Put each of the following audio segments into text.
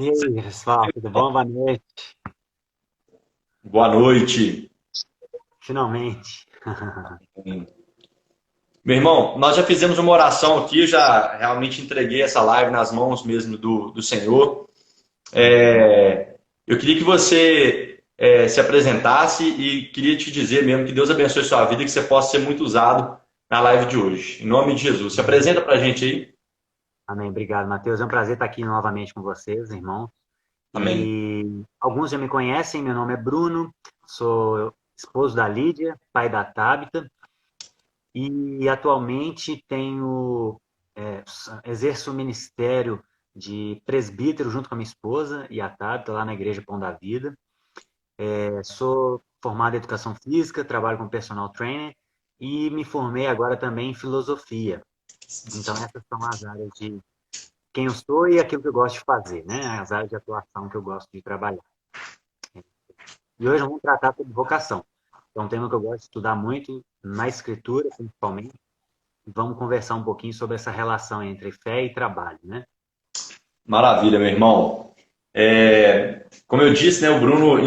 E aí, pessoal, tudo bom? Boa noite. Boa noite. Finalmente. Meu irmão, nós já fizemos uma oração aqui, eu já realmente entreguei essa live nas mãos mesmo do Senhor. Uhum. Eu queria que você se apresentasse e queria te dizer mesmo que Deus abençoe sua vida e que você possa ser muito usado na live de hoje. Em nome de Jesus. Se apresenta pra gente aí. Amém. Obrigado, Matheus. É um prazer estar aqui novamente com vocês, irmãos. Amém. E alguns já me conhecem, meu nome é Bruno, sou esposo da Lídia, pai da Tábita, e atualmente exerço o ministério de presbítero junto com a minha esposa e a Tábita, lá na Igreja Pão da Vida. Sou formado em educação física, trabalho como personal trainer e me formei agora também em filosofia. Então, essas são as áreas de quem eu sou e aquilo que eu gosto de fazer, né? As áreas de atuação que eu gosto de trabalhar. E hoje vamos tratar sobre vocação. É um tema que eu gosto de estudar muito, na escritura, principalmente. E vamos conversar um pouquinho sobre essa relação entre fé e trabalho, né? Maravilha, meu irmão. Como eu disse, né, o Bruno,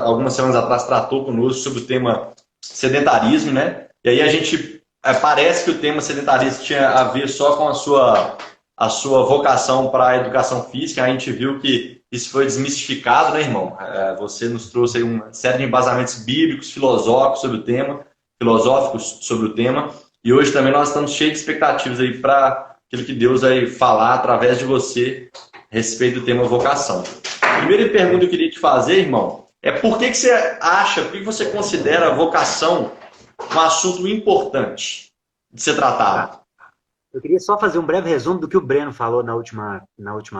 algumas semanas atrás, tratou conosco sobre o tema sedentarismo, né? E aí a gente, parece que o tema sedentarismo tinha a ver só com a sua vocação para a educação física. A gente viu que isso foi desmistificado, né, irmão? Você nos trouxe aí uma série de embasamentos bíblicos, filosóficos sobre o tema. E hoje também nós estamos cheios de expectativas aí para aquilo que Deus vai falar através de você a respeito do tema vocação. A primeira pergunta que eu queria te fazer, irmão, é por que você acha, por que você considera a vocação um assunto importante de ser Tá. tratado? Eu queria só fazer um breve resumo do que o Breno falou na última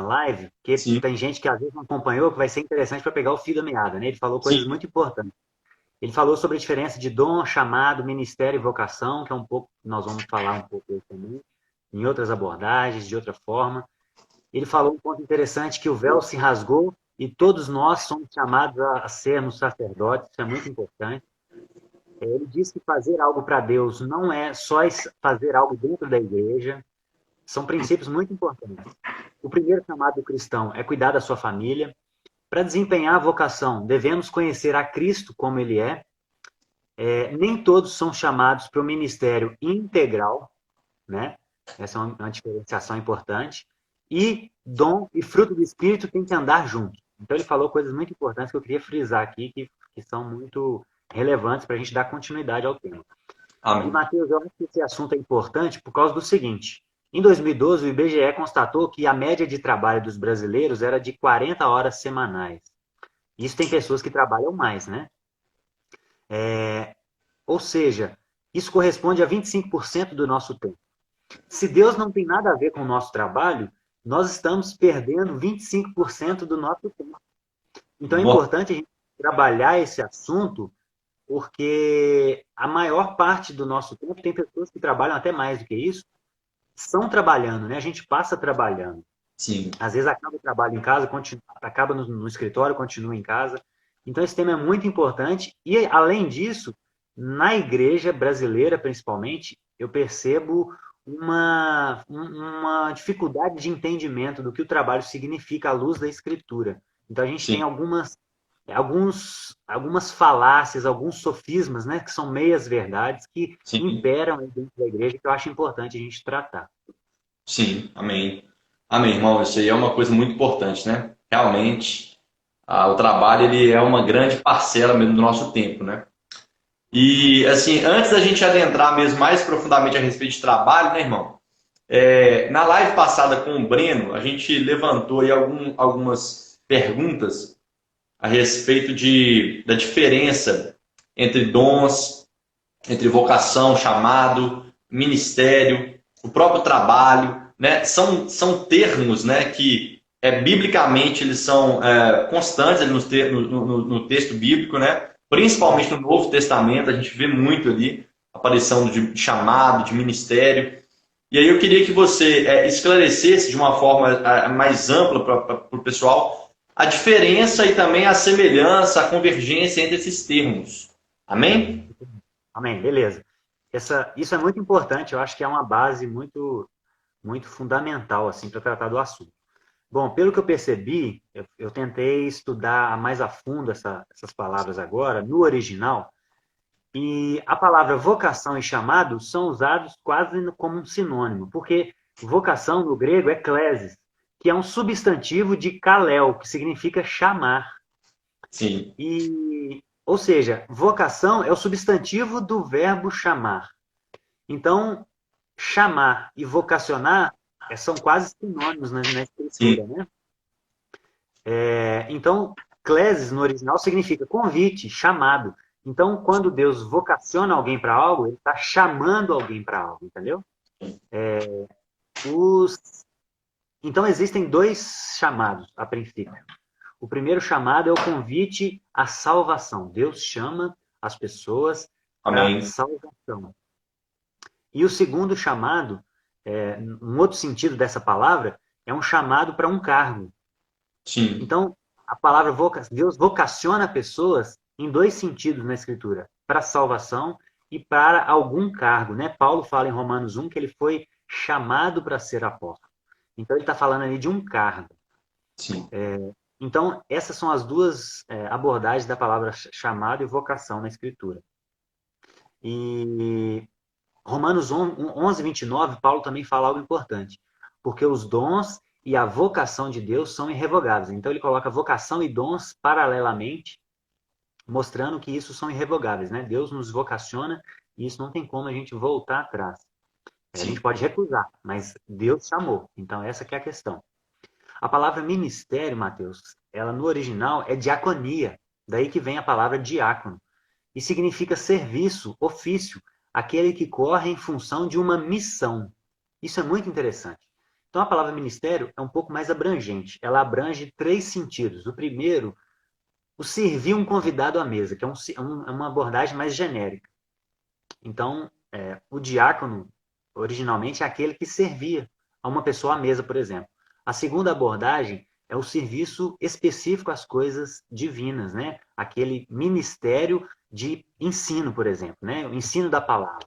live, porque Sim, tem gente que às vezes não acompanhou, que vai ser interessante para pegar o fio da meada, né? Ele falou sim, coisas muito importantes. Ele falou sobre a diferença de dom, chamado, ministério e vocação, que é um pouco, nós vamos falar um pouco hoje também, em outras abordagens, de outra forma. Ele falou um ponto interessante, que o véu se rasgou e todos nós somos chamados a sermos sacerdotes, isso é muito importante. Ele diz que fazer algo para Deus não é só fazer algo dentro da igreja, são princípios muito importantes. O primeiro chamado do cristão é cuidar da sua família. Para desempenhar a vocação, devemos conhecer a Cristo como ele é. Nem todos são chamados para o ministério integral, né? Essa é uma diferenciação importante. E dom e fruto do Espírito têm que andar juntos. Então, ele falou coisas muito importantes que eu queria frisar aqui, que são muito relevantes para a gente dar continuidade ao tema. E, amém. Matheus, eu acho que esse assunto é importante por causa do seguinte: em 2012, o IBGE constatou que a média de trabalho dos brasileiros era de 40 horas semanais. Isso tem pessoas que trabalham mais, né? Ou seja, isso corresponde a 25% do nosso tempo. Se Deus não tem nada a ver com o nosso trabalho, nós estamos perdendo 25% do nosso tempo. Então é Bom, importante a gente trabalhar esse assunto, porque a maior parte do nosso tempo tem pessoas que trabalham até mais do que isso, estão trabalhando, né? A gente passa trabalhando. sim, Às vezes acaba o trabalho em casa, acaba no escritório, continua em casa. Então esse tema é muito importante. E, além disso, na igreja brasileira, principalmente, eu percebo uma dificuldade de entendimento do que o trabalho significa à luz da escritura. Então a gente tem sim, algumas falácias, alguns sofismas, né, que são meias verdades que sim, imperam dentro da igreja, que eu acho importante a gente tratar. sim, amém. Amém, irmão. Isso aí é uma coisa muito importante, né? Realmente, o trabalho ele é uma grande parcela mesmo do nosso tempo, né? E, assim, antes da gente adentrar mesmo mais profundamente a respeito de trabalho, né, irmão? Na live passada com o Breno, a gente levantou aí algumas perguntas a respeito da diferença entre dons, entre vocação, chamado, ministério, o próprio trabalho, né? São termos, né, que biblicamente eles são constantes ali no texto bíblico, né? Principalmente no Novo Testamento, a gente vê muito ali a aparição de chamado, de ministério. E aí eu queria que você esclarecesse de uma forma mais ampla para o pessoal a diferença e também a semelhança, a convergência entre esses termos. Amém? Amém, beleza. Isso é muito importante, eu acho que é uma base muito, muito fundamental assim para tratar do assunto. Bom, pelo que eu percebi, eu tentei estudar mais a fundo essas palavras agora, no original, e a palavra vocação e chamado são usados quase como um sinônimo, porque vocação no grego é klesis, que é um substantivo de kalel, que significa chamar. Sim, Ou seja, vocação é o substantivo do verbo chamar. Então, chamar e vocacionar são quase sinônimos na escritura, sim, né? Então, klesis no original significa convite, chamado. Então, quando Deus vocaciona alguém para algo, ele está chamando alguém para algo, entendeu? Os... Então, existem dois chamados, a princípio. O primeiro chamado é o convite à salvação. Deus chama as pessoas para amém. salvação. E o segundo chamado, um outro sentido dessa palavra, é um chamado para um cargo. Sim, Então, a palavra Deus vocaciona pessoas em dois sentidos na Escritura: para salvação e para algum cargo, né? Paulo fala em Romanos 1 que ele foi chamado para ser apóstolo. Então, ele está falando ali de um cargo. sim, Então, essas são as duas abordagens da palavra chamado e vocação na Escritura. E Romanos 11, 29, Paulo também fala algo importante. Porque os dons e a vocação de Deus são irrevogáveis. Então, ele coloca vocação e dons paralelamente, mostrando que isso são irrevogáveis, né? Deus nos vocaciona e isso não tem como a gente voltar atrás. A gente sim, pode recusar, mas Deus chamou. Então, essa que é a questão. A palavra ministério, Mateus, ela no original é diaconia. Daí que vem a palavra diácono. E significa serviço, ofício, aquele que corre em função de uma missão. Isso é muito interessante. Então, a palavra ministério é um pouco mais abrangente. Ela abrange três sentidos. O primeiro, o servir um convidado à mesa, que é uma abordagem mais genérica. Então, o diácono, originalmente, é aquele que servia a uma pessoa à mesa, por exemplo. A segunda abordagem é o serviço específico às coisas divinas, né? Aquele ministério de ensino, por exemplo, né? O ensino da palavra.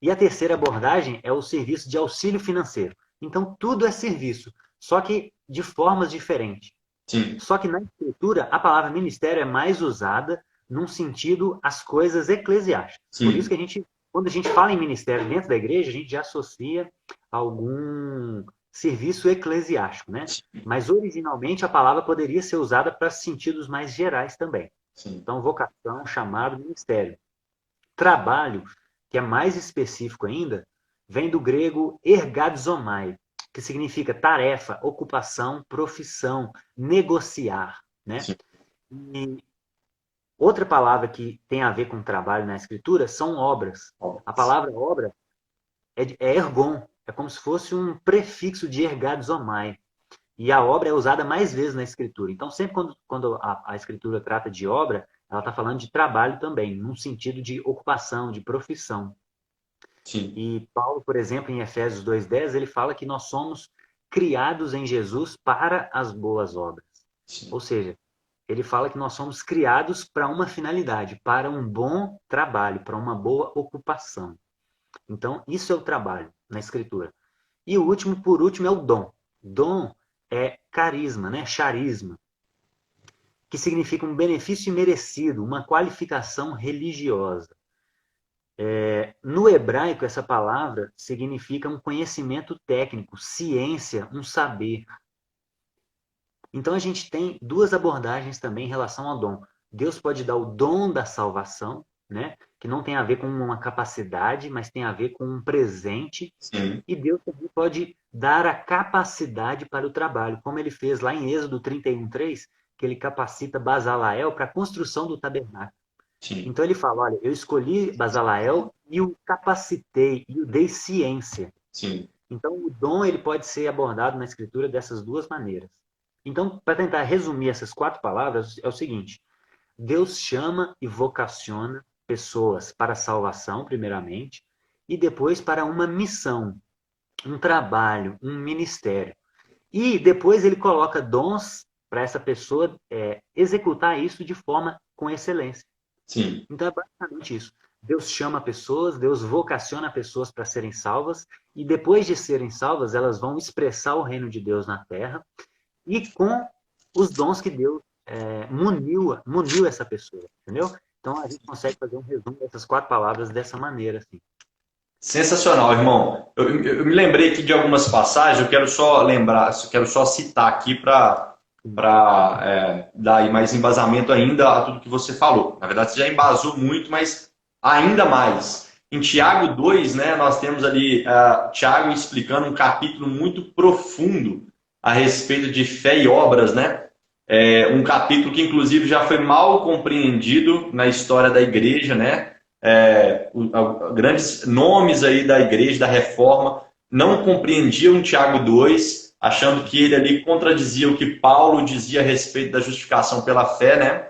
E a terceira abordagem é o serviço de auxílio financeiro. Então, tudo é serviço, só que de formas diferentes. sim, Só que na escritura, a palavra ministério é mais usada num sentido as coisas eclesiásticas. Por isso sim, que quando a gente fala em ministério dentro da igreja, a gente já associa algum serviço eclesiástico, né? Mas originalmente a palavra poderia ser usada para sentidos mais gerais também. sim, Então, vocação, chamado, ministério. Trabalho, que é mais específico ainda, vem do grego ergadzomai, que significa tarefa, ocupação, profissão, negociar, né? sim. E outra palavra que tem a ver com trabalho na escritura são obras. A palavra obra é ergon, é como se fosse um prefixo de ergadzomai. E a obra é usada mais vezes na escritura. Então, sempre quando a escritura trata de obra, ela está falando de trabalho também, num sentido de ocupação, de profissão. Sim. E Paulo, por exemplo, em Efésios 2:10, ele fala que nós somos criados em Jesus para as boas obras. Ou Sim, seja, ele fala que nós somos criados para uma finalidade, para um bom trabalho, para uma boa ocupação. Então, isso é o trabalho na escritura. E o último, por último, é o dom. Dom é carisma, né? Charisma, que significa um benefício imerecido, uma qualificação religiosa. No hebraico, essa palavra significa um conhecimento técnico, ciência, um saber. Então, a gente tem duas abordagens também em relação ao dom. Deus pode dar o dom da salvação, né? Que não tem a ver com uma capacidade, mas tem a ver com um presente. sim, E Deus também pode dar a capacidade para o trabalho, como ele fez lá em Êxodo 31:3, que ele capacita Bazalael para a construção do tabernáculo. sim, Então ele fala, olha, eu escolhi Bazalael e o capacitei, e o dei ciência. sim, Então o dom ele pode ser abordado na escritura dessas duas maneiras. Então, para tentar resumir essas quatro palavras, é o seguinte: Deus chama e vocaciona pessoas para a salvação, primeiramente, e depois para uma missão, um trabalho, um ministério. E depois ele coloca dons para essa pessoa executar isso de forma com excelência. sim, Então é basicamente isso. Deus chama pessoas, Deus vocaciona pessoas para serem salvas, e depois de serem salvas, elas vão expressar o reino de Deus na terra, e com os dons que Deus muniu essa pessoa, entendeu? Então a gente consegue fazer um resumo dessas 4 palavras dessa maneira, assim. Sensacional, irmão. Eu me lembrei aqui de algumas passagens, eu quero só lembrar, quero só citar aqui para dar aí mais embasamento ainda a tudo que você falou. Na verdade, você já embasou muito, mas ainda mais. Em Tiago 2, né, nós temos ali Tiago explicando um capítulo muito profundo a respeito de fé e obras, né? Um capítulo que, inclusive, já foi mal compreendido na história da igreja, né? Grandes nomes aí da igreja, da reforma, não compreendiam Tiago 2, achando que ele ali contradizia o que Paulo dizia a respeito da justificação pela fé, né?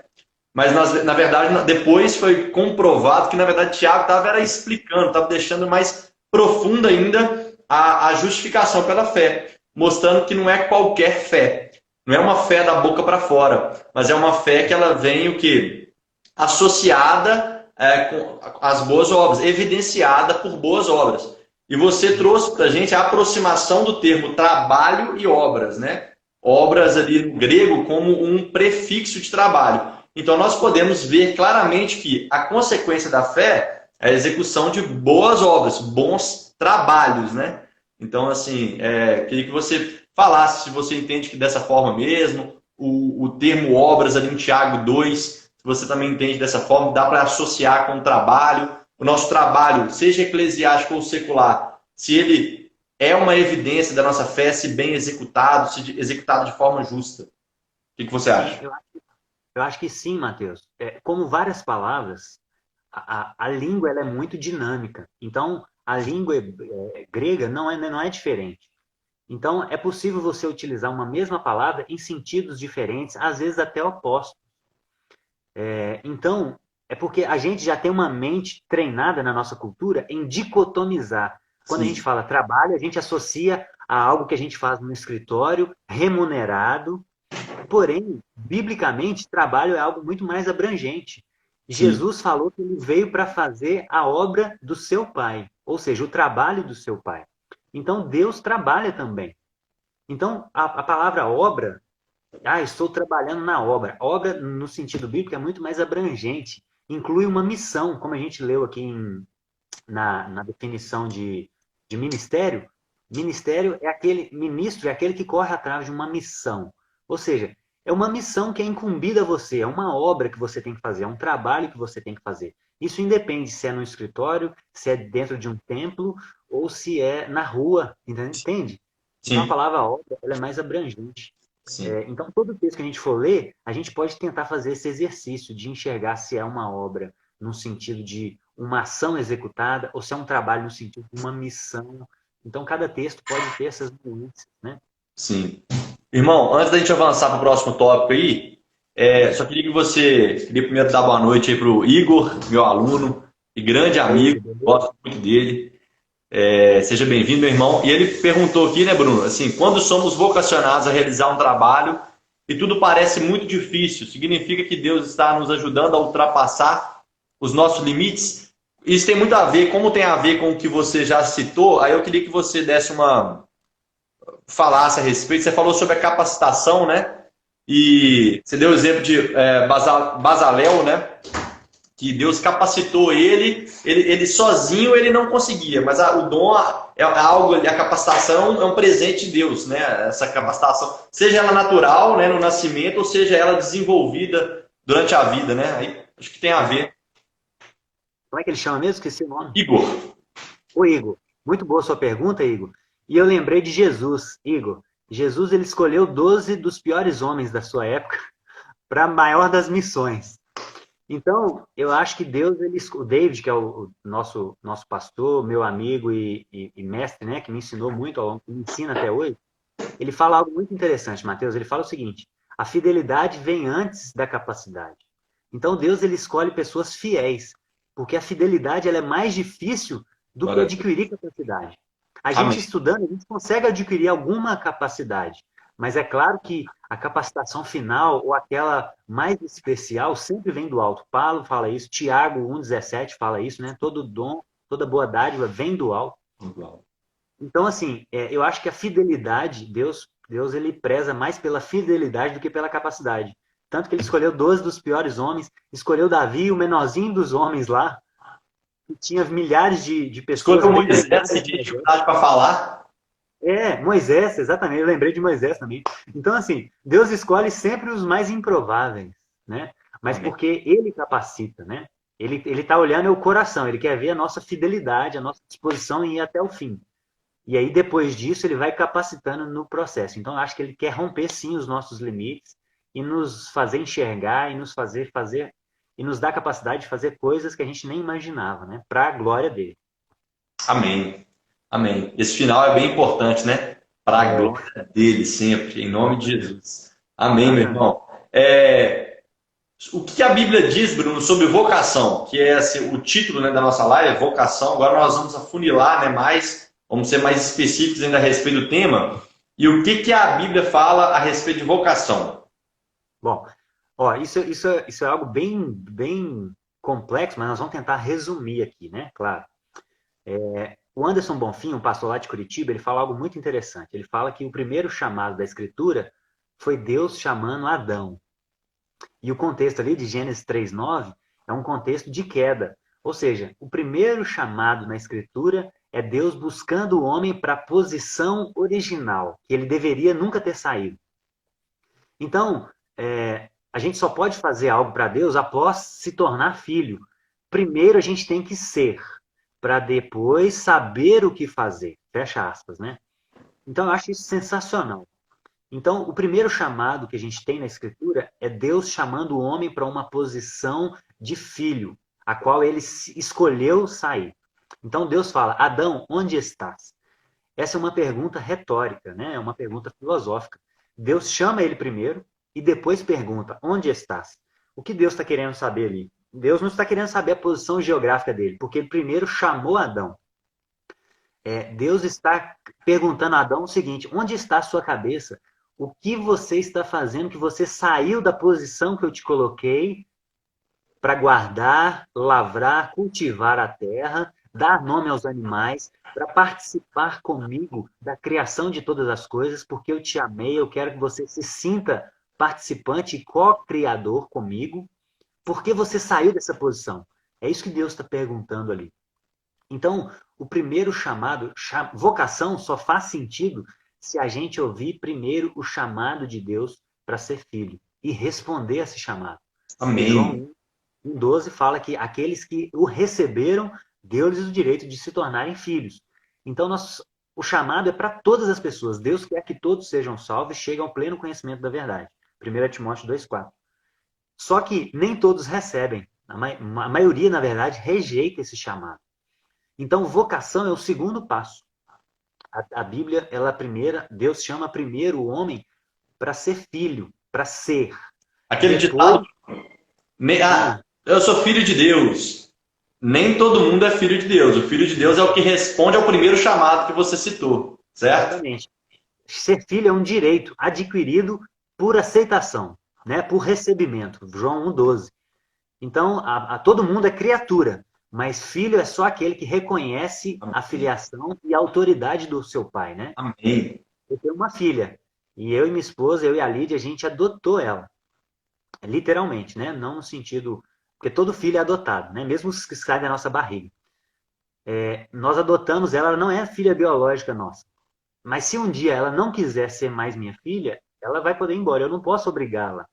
Mas, na verdade, depois foi comprovado que, na verdade, Tiago estava explicando, estava deixando mais profunda ainda a justificação pela fé, mostrando que não é qualquer fé, não é uma fé da boca para fora, mas é uma fé que ela vem o quê? Associada com as boas obras, evidenciada por boas obras. E você trouxe para a gente a aproximação do termo trabalho e obras, né? Obras ali no grego como um prefixo de trabalho. Então nós podemos ver claramente que a consequência da fé é a execução de boas obras, bons trabalhos, né? Então, assim, queria que você falasse se você entende que dessa forma mesmo, o termo obras ali em Tiago 2, você também entende dessa forma, dá para associar com o trabalho. O nosso trabalho, seja eclesiástico ou secular, se ele é uma evidência da nossa fé, se bem executado, se executado de forma justa. O que você acha? Eu acho que sim, Mateus. Como várias palavras, a língua ela é muito dinâmica. Então, a língua grega não é diferente. Então, é possível você utilizar uma mesma palavra em sentidos diferentes, às vezes até opostos. Então, é porque a gente já tem uma mente treinada na nossa cultura em dicotomizar. Quando a gente fala trabalho, a gente associa a algo que a gente faz no escritório, remunerado. Porém, biblicamente, trabalho é algo muito mais abrangente. Jesus falou que ele veio para fazer a obra do seu Pai, ou seja, o trabalho do seu Pai. Então, Deus trabalha também. Então, a palavra obra, estou trabalhando na obra. Obra, no sentido bíblico, é muito mais abrangente. Inclui uma missão, como a gente leu aqui na definição de ministério. Ministério é ministro é aquele que corre atrás de uma missão. Ou seja, é uma missão que é incumbida a você, é uma obra que você tem que fazer, é um trabalho que você tem que fazer. Isso independe se é no escritório, se é dentro de um templo ou se é na rua, entende? Então a palavra obra ela é mais abrangente. Então todo texto que a gente for ler, a gente pode tentar fazer esse exercício de enxergar se é uma obra no sentido de uma ação executada ou se é um trabalho no sentido de uma missão. Então cada texto pode ter essas nuances, né? Sim. Irmão, antes da gente avançar para o próximo tópico aí, só queria primeiro dar boa noite aí para o Igor, meu aluno e grande amigo, gosto muito dele. Seja bem-vindo, meu irmão. E ele perguntou aqui, né, Bruno, assim, quando somos vocacionados a realizar um trabalho e tudo parece muito difícil, significa que Deus está nos ajudando a ultrapassar os nossos limites? Isso tem muito a ver, como tem a ver com o que você já citou, aí eu queria que você falasse a respeito. Você falou sobre a capacitação, né? E você deu o exemplo de Bazalel, né? Que Deus capacitou ele sozinho ele não conseguia, mas o dom é algo, a capacitação é um presente de Deus, né? Essa capacitação, seja ela natural, né, no nascimento, ou seja ela desenvolvida durante a vida, né? Aí acho que tem a ver. Como é que ele chama mesmo? Esqueci o nome. Igor. Ô, Igor, muito boa sua pergunta, Igor. E eu lembrei de Jesus, Igor. Jesus ele escolheu 12 dos piores homens da sua época para a maior das missões. Então, eu acho que Deus, o David, que é o nosso pastor, meu amigo e mestre, né, que me ensinou muito, me ensina até hoje, ele fala algo muito interessante, Mateus. Ele fala o seguinte: a fidelidade vem antes da capacidade. Então, Deus ele escolhe pessoas fiéis, porque a fidelidade ela é mais difícil do que adquirir capacidade. A gente estudando, a gente consegue adquirir alguma capacidade, Mas é claro que a capacitação final, ou aquela mais especial, sempre vem do alto. Paulo fala isso, Tiago 1,17 fala isso, né? Todo dom, toda boa dádiva vem do alto. Então, assim, eu acho que a fidelidade, Deus ele preza mais pela fidelidade do que pela capacidade. Tanto que ele escolheu 12 dos piores homens, escolheu Davi, o menorzinho dos homens lá, que tinha milhares de pessoas Escolha o bem Moisés, treinadas. que tinha dificuldade para falar. Moisés, exatamente, eu lembrei de Moisés também. Então, assim, Deus escolhe sempre os mais improváveis, né? Mas Amém. porque ele capacita, né? Ele está olhando o coração, ele quer ver a nossa fidelidade, a nossa disposição em ir até o fim. E aí, depois disso, ele vai capacitando no processo. Então, eu acho que ele quer romper, sim, os nossos limites e nos fazer enxergar e nos fazer e nos dar a capacidade de fazer coisas que a gente nem imaginava, né? Para a glória dele. Amém. Amém. Esse final é bem importante, né? Para a glória dele sempre, em nome de Jesus. Amém, meu Exatamente. irmão. O que a Bíblia diz, Bruno, sobre vocação? Que é assim, o título, né, da nossa live, é vocação. Agora nós vamos afunilar, né, mais, vamos ser mais específicos ainda a respeito do tema. E o que a Bíblia fala a respeito de vocação? Bom, ó, isso é algo bem complexo, mas nós vamos tentar resumir aqui, né? Claro. O Anderson Bonfim, um pastor lá de Curitiba, ele fala algo muito interessante. Ele fala que o primeiro chamado da Escritura foi Deus chamando Adão. E o contexto ali de Gênesis 3:9 é um contexto de queda. Ou seja, o primeiro chamado na Escritura é Deus buscando o homem para a posição original, que ele deveria nunca ter saído. Então, a gente só pode fazer algo para Deus após se tornar filho. Primeiro a gente tem que ser, para depois saber o que fazer. Fecha aspas, né? Então, eu acho isso sensacional. Então, o primeiro chamado que a gente tem na Escritura é Deus chamando o homem para uma posição de filho, a qual ele escolheu sair. Então, Deus fala: Adão, onde estás? Essa é uma pergunta retórica, né? É uma pergunta filosófica. Deus chama ele primeiro e depois pergunta: onde estás? O que Deus está querendo saber ali? Deus não está querendo saber a posição geográfica dele, porque ele primeiro chamou Adão. Deus está perguntando a Adão o seguinte: onde está a sua cabeça? O que você está fazendo que você saiu da posição que eu te coloquei para guardar, lavrar, cultivar a terra, dar nome aos animais, para participar comigo da criação de todas as coisas, porque eu te amei, eu quero que você se sinta participante e co-criador comigo, porque você saiu dessa posição. É isso que Deus está perguntando ali. Então, o primeiro chamado, vocação, só faz sentido se a gente ouvir primeiro o chamado de Deus para ser filho e responder a esse chamado. Amém. João 1,12 fala que aqueles que o receberam, deu-lhes o direito de se tornarem filhos. Então, o chamado é para todas as pessoas. Deus quer que todos sejam salvos e cheguem ao pleno conhecimento da verdade. 1 Timóteo 2,4. Só que nem todos recebem. A maioria, na verdade, rejeita esse chamado. Então, vocação é o segundo passo. A Bíblia, Deus chama primeiro o homem para ser filho, para ser. Aquele Depois, ditado, eu sou filho de Deus. Nem todo mundo é filho de Deus. O filho de Deus é o que responde ao primeiro chamado que você citou, certo? Exatamente. Ser filho é um direito adquirido por aceitação, né? Por recebimento. João 1,12. Então, todo mundo é criatura, mas filho é só aquele que reconhece a filiação e a autoridade do seu pai, né? Amém. Eu tenho uma filha, e eu e minha esposa, eu e a Lídia, a gente adotou ela. Literalmente, né? Não no sentido... Porque todo filho é adotado, né? Mesmo os que saem da nossa barriga. Nós adotamos ela, ela não é filha biológica nossa. Mas se um dia ela não quiser ser mais minha filha, ela vai poder ir embora. Eu não posso obrigá-la.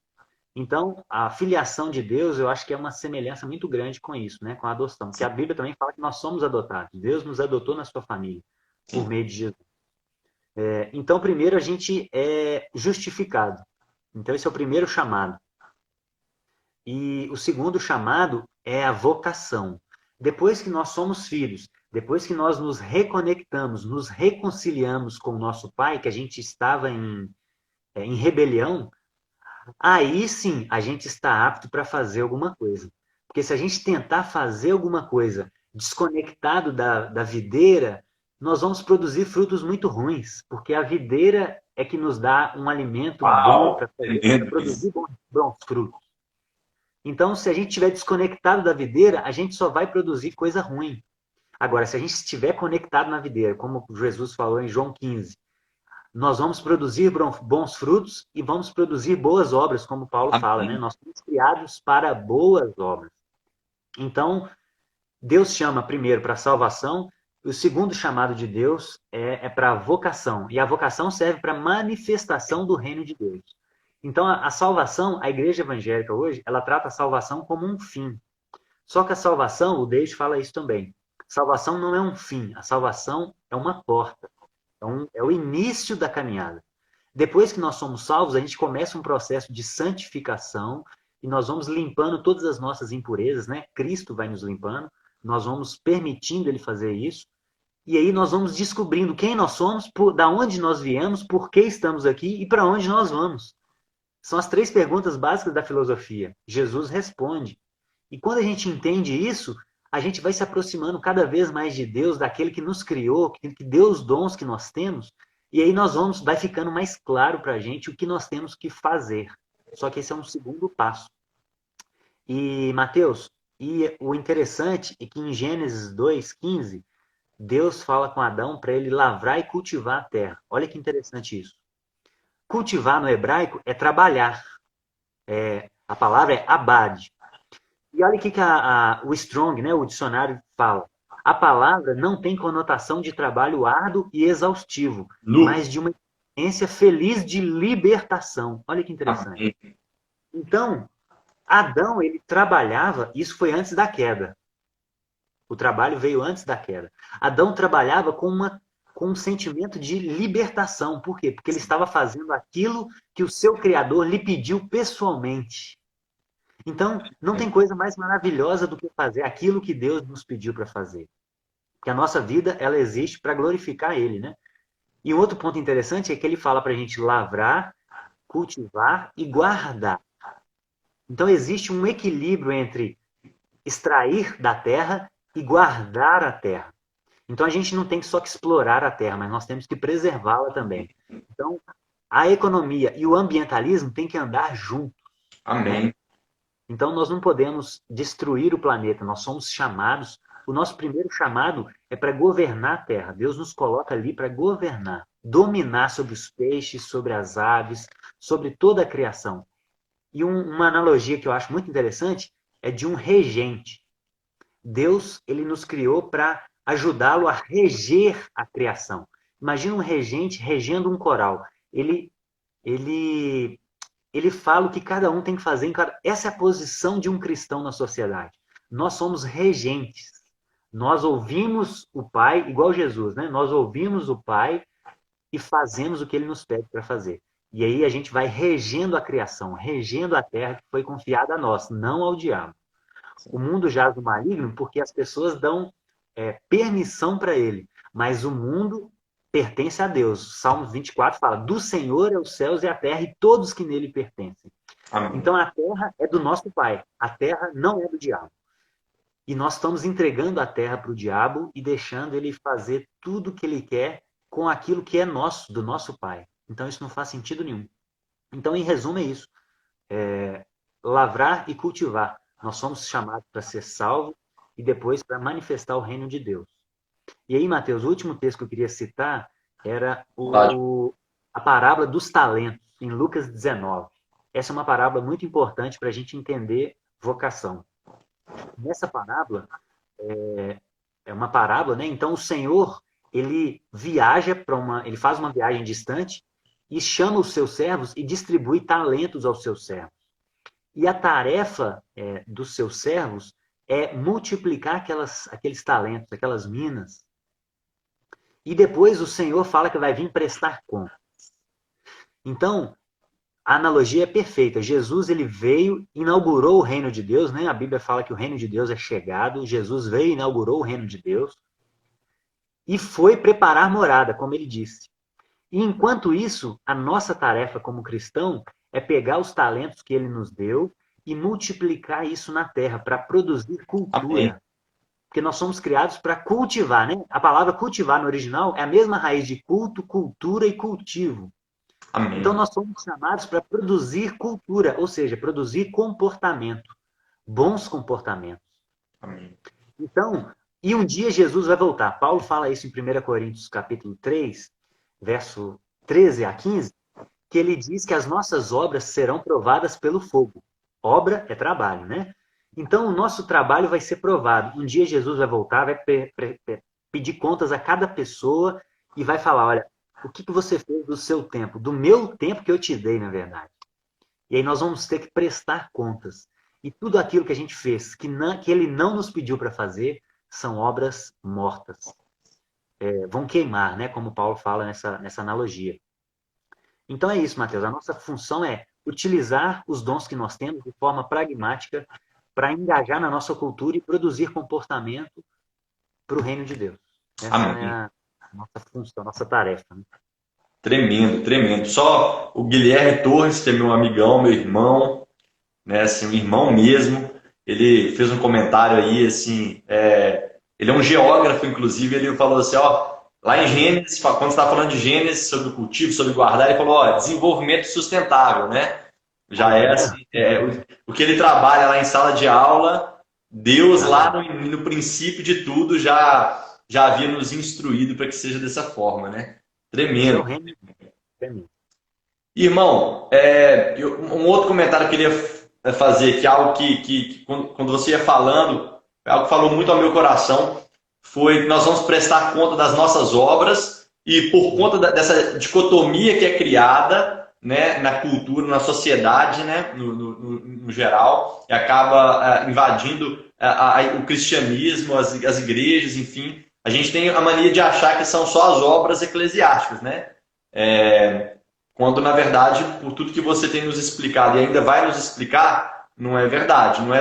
Então, a filiação de Deus, eu acho que é uma semelhança muito grande com isso, né? Com a adoção. Porque a Bíblia também fala que nós somos adotados. Deus nos adotou na sua família, por meio de Jesus. Então, primeiro a gente é justificado. Então, esse é o primeiro chamado. E o segundo chamado é a vocação. Depois que nós somos filhos, depois que nós nos reconectamos, nos reconciliamos com o nosso Pai, que a gente estava em rebelião, aí sim a gente está apto para fazer alguma coisa. Porque se a gente tentar fazer alguma coisa desconectado da videira, nós vamos produzir frutos muito ruins. Porque a videira é que nos dá um alimento bom Uau! para Tremendo produzir isso. bons frutos. Então, se a gente estiver desconectado da videira, a gente só vai produzir coisa ruim. Agora, se a gente estiver conectado na videira, como Jesus falou em João 15, nós vamos produzir bons frutos e vamos produzir boas obras, como Paulo fala, né? Amém. Nós somos criados para boas obras. Então, Deus chama primeiro para a salvação, e o segundo chamado de Deus é para a vocação. E a vocação serve para a manifestação do reino de Deus. Então, a salvação, a igreja evangélica hoje, ela trata a salvação como um fim. Só que a salvação, o Deus fala isso também. Salvação não é um fim, a salvação é uma porta. Então, é o início da caminhada. Depois que nós somos salvos, a gente começa um processo de santificação e nós vamos limpando todas as nossas impurezas, né? Cristo vai nos limpando, nós vamos permitindo ele fazer isso. E aí nós vamos descobrindo quem nós somos, da onde nós viemos, por que estamos aqui e para onde nós vamos. São as 3 perguntas básicas da filosofia. Jesus responde. E quando a gente entende isso, a gente vai se aproximando cada vez mais de Deus, daquele que nos criou, que deu os dons que nós temos, e aí vai ficando mais claro para a gente o que nós temos que fazer. Só que esse é um segundo passo. E, Mateus, e o interessante é que em Gênesis 2:15, Deus fala com Adão para ele lavrar e cultivar a terra. Olha que interessante isso. Cultivar no hebraico é trabalhar. A palavra é abad. E olha o que o Strong, né, o dicionário, fala. A palavra não tem conotação de trabalho árduo e exaustivo, Nu. mas de uma experiência feliz de libertação. Olha que interessante. Amém. Então, Adão, ele trabalhava, isso foi antes da queda. O trabalho veio antes da queda. Adão trabalhava com um sentimento de libertação. Por quê? Porque ele estava fazendo aquilo que o seu Criador lhe pediu pessoalmente. Então, não tem coisa mais maravilhosa do que fazer aquilo que Deus nos pediu para fazer. Porque a nossa vida, ela existe para glorificar Ele, né? E um outro ponto interessante é que ele fala para a gente lavrar, cultivar e guardar. Então, existe um equilíbrio entre extrair da terra e guardar a terra. Então, a gente não tem só que explorar a terra, mas nós temos que preservá-la também. Então, a economia e o ambientalismo têm que andar juntos. Amém. Então, nós não podemos destruir o planeta, nós somos chamados. O nosso primeiro chamado é para governar a Terra. Deus nos coloca ali para governar, dominar sobre os peixes, sobre as aves, sobre toda a criação. E uma analogia que eu acho muito interessante é de um regente. Deus, ele nos criou para ajudá-lo a reger a criação. Imagina um regente regendo um coral. Ele fala o que cada um tem que fazer. Essa é a posição de um cristão na sociedade. Nós somos regentes. Nós ouvimos o Pai, igual Jesus, né? Nós ouvimos o Pai e fazemos o que Ele nos pede para fazer. E aí a gente vai regendo a criação, regendo a terra que foi confiada a nós, não ao diabo. O mundo jaz do maligno porque as pessoas dão permissão para ele. Mas o mundo pertence a Deus. Salmos 24 fala: do Senhor é os céus e a terra e todos que nele pertencem. Amém. Então a terra é do nosso Pai. A terra não é do diabo. E nós estamos entregando a terra para o diabo e deixando ele fazer tudo o que ele quer com aquilo que é nosso, do nosso Pai. Então isso não faz sentido nenhum. Então, em resumo, é isso. Lavrar e cultivar. Nós somos chamados para ser salvos e depois para manifestar o reino de Deus. E aí, Mateus, o último texto que eu queria citar era a parábola dos talentos, em Lucas 19. Essa é uma parábola muito importante para a gente entender vocação. Nessa parábola, é uma parábola, né? Então o Senhor, ele ele faz uma viagem distante e chama os seus servos e distribui talentos aos seus servos. E a tarefa dos seus servos é multiplicar aqueles talentos, aquelas minas. E depois o Senhor fala que vai vir prestar contas. Então, a analogia é perfeita. Jesus, ele veio, inaugurou o reino de Deus, né? A Bíblia fala que o reino de Deus é chegado. Jesus veio, inaugurou o reino de Deus e foi preparar morada, como ele disse. E enquanto isso, a nossa tarefa como cristão é pegar os talentos que ele nos deu e multiplicar isso na terra para produzir cultura. Amém. Porque nós somos criados para cultivar, né? A palavra cultivar no original é a mesma raiz de culto, cultura e cultivo. Então, Amém. nós somos chamados para produzir cultura, ou seja, produzir comportamento, bons comportamentos. Amém. Então, e um dia Jesus vai voltar. Paulo fala isso em 1 Coríntios, capítulo 3, verso 13 a 15, que ele diz que as nossas obras serão provadas pelo fogo. Obra é trabalho, né? Então, o nosso trabalho vai ser provado. Um dia Jesus vai voltar, vai pedir contas a cada pessoa e vai falar, olha, o que você fez do seu tempo? Do meu tempo que eu te dei, na verdade. E aí nós vamos ter que prestar contas. E tudo aquilo que a gente fez, que ele não nos pediu para fazer, são obras mortas. Vão queimar, né? Como Paulo fala nessa analogia. Então é isso, Mateus. A nossa função é utilizar os dons que nós temos de forma pragmática para engajar na nossa cultura e produzir comportamento para o reino de Deus. Essa é Amém. a nossa função, a nossa tarefa. Né? Tremendo, tremendo. Só o Guilherme Torres, que é meu amigão, meu irmão, né, assim, um irmão mesmo, ele fez um comentário aí, assim, ele é um geógrafo, inclusive, ele falou assim, ó, lá em Gênesis, quando você está falando de Gênesis, sobre o cultivo, sobre guardar, ele falou, ó, desenvolvimento sustentável, né? Já é assim, o que ele trabalha lá em sala de aula, Deus lá no princípio de tudo já havia nos instruído para que seja dessa forma, né? Esse é o Tremendo. reino de Deus. Irmão, um outro comentário que eu queria fazer, que é algo que quando você ia falando, é algo que falou muito ao meu coração, foi que nós vamos prestar conta das nossas obras e por conta dessa dicotomia que é criada, né, na cultura, na sociedade, né, no geral, e acaba invadindo o cristianismo, as igrejas, enfim. A gente tem a mania de achar que são só as obras eclesiásticas, né? Quando, na verdade, por tudo que você tem nos explicado e ainda vai nos explicar, não é verdade. Não